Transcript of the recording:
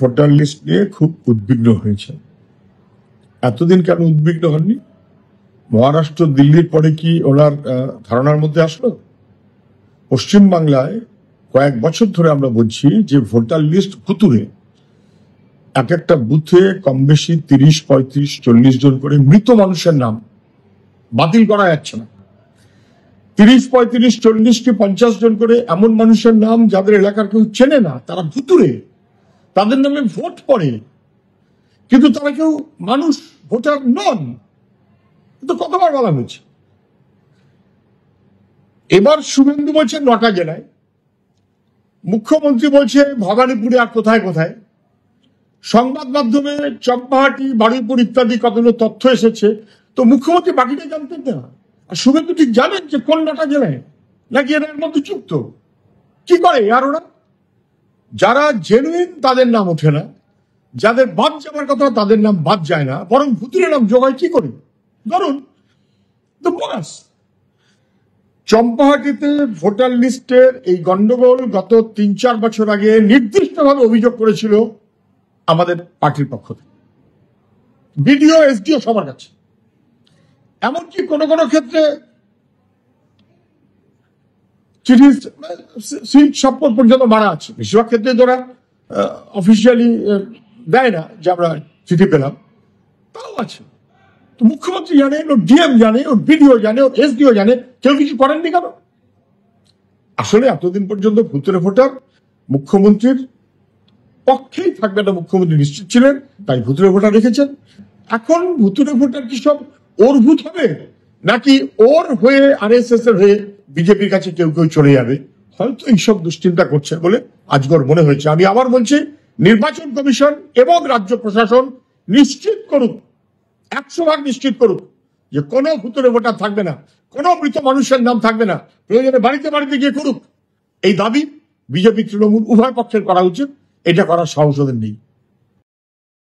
Voter list নিয়ে খুব উদ্বিগ্ন হয়েছে। এতদিন কেন উদ্বিগ্ন হননি? মহারাষ্ট্র দিল্লির পরে কি ওনার ধারণার মধ্যে আসলো? পশ্চিমবাংলায় কয়েক বছর ধরে আমরা বলছি যে ভোটার লিস্ট ভুতুড়ে। এক একটা বুথে কম বেশি 30, 35, 40 জন করে মৃত মানুষের নাম বাতিল করা যাচ্ছে না। 30, 35, 40 কি 50 জন করে এমন মানুষের নাম যাদের এলাকার কেউ চেনে না, তারা ভুতুড়ে, তাদের নামে ভোট পড়ে, কিন্তু তারা কেউ মানুষ ভোটার নন। কিন্তু কতবার বলা হয়েছে। এবার শুভেন্দু বলছে 9টা জেলায়, মুখ্যমন্ত্রী বলছে ভবানীপুরে আর কোথায় কোথায়, সংবাদ মাধ্যমে চম্পাহাটি, বারুইপুর ইত্যাদি কতগুলো তথ্য এসেছে। তো মুখ্যমন্ত্রী বাকিটা জানতেন না, আর শুভেন্দু ঠিক জানেন যে কোন 9টা জেলায়, নাকি এর মধ্যে যুক্ত? কি করে আর ওরা? যারা জেনুইন তাদের নাম ওঠে না, যাদের বাদ যাওয়ার কথা তাদের নাম বাদ যায় না, বরং ভুতুরে নাম জোগায়। কি করে? ধরুন তো বোনাস, চম্পাহাটিতে ভোটার লিস্টের এই গন্ডগোল গত 3-4 বছর আগে নির্দিষ্টভাবে অভিযোগ করেছিল আমাদের পার্টির পক্ষ থেকে, বিডিও, এসডিও সবার কাছে। এমনকি কোন কোন ক্ষেত্রে চিঠি সিট সপ্পর পর্যন্ত মারা আছে। বেশিরভাগ ক্ষেত্রে তোরা অফিসিয়ালি দেয় না যে আমরা চিঠি পেলাম, তাও আছে। তো মুখ্যমন্ত্রী জানে, ওর ডিএম জানে, ওর বিডিও জানে, ওর এসডিও জানে, কেউ কিছু করেননি কেন? আসলে এতদিন পর্যন্ত ভুতুরে ভোটার মুখ্যমন্ত্রীর পক্ষেই থাকবে না, মুখ্যমন্ত্রী নিশ্চিত ছিলেন, তাই ভুতুরে ভোটার রেখেছেন। এখন ভুতুরে ভোটার কি সব ওর ভূত হবে, নাকি ওর হয়ে আরএসএস এর হয়ে বিজেপির কাছে কেউ কেউ চলে যাবে? হয়তো এইসব দুশ্চিন্তা করছে বলে আজগর মনে হয়েছে। আমি আবার বলছি, নির্বাচন কমিশন এবং রাজ্য প্রশাসন নিশ্চিত করুক, 100% নিশ্চিত করুক যে কোনো ভুতুরে ভোটার থাকবে না, কোনো মৃত মানুষের নাম থাকবে না। প্রয়োজনে বাড়িতে বাড়িতে গিয়ে করুক। এই দাবি বিজেপি তৃণমূল উভয় পক্ষের করা উচিত, এটা করার সাহস ওদের নেই।